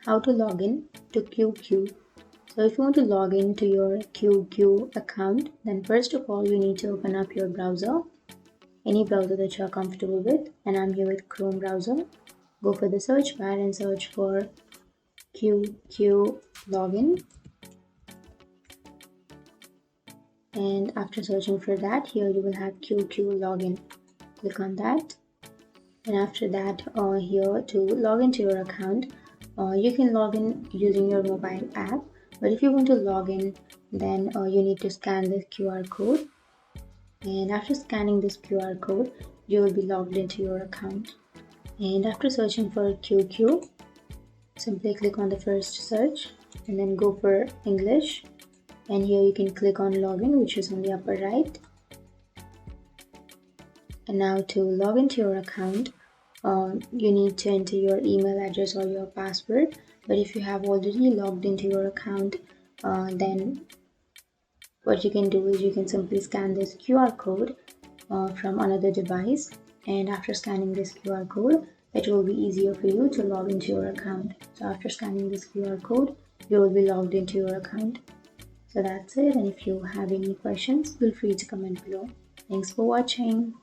how to log in to QQ. So if you want to log in to your QQ account, then first of all you need to open up your browser, any browser that you are comfortable with, and I'm here with Chrome browser. Go for the search bar and search for QQ login. And after searching for that, here you will have QQ login. Click on that. And after that, here to log into your account, you can log in using your mobile app. But if you want to log in, then you need to scan this QR code. And after scanning this QR code, you will be logged into your account. And after searching for QQ, simply click on the first search and then go for English. And here you can click on login, which is on the upper right. And now to log into your account, you need to enter your email address or your password. But if you have already logged into your account, then what you can do is you can simply scan this QR code from another device. And after scanning this QR code, it will be easier for you to log into your account. So after scanning this QR code, you will be logged into your account. So that's it. And if you have any questions, feel free to comment below. Thanks for watching.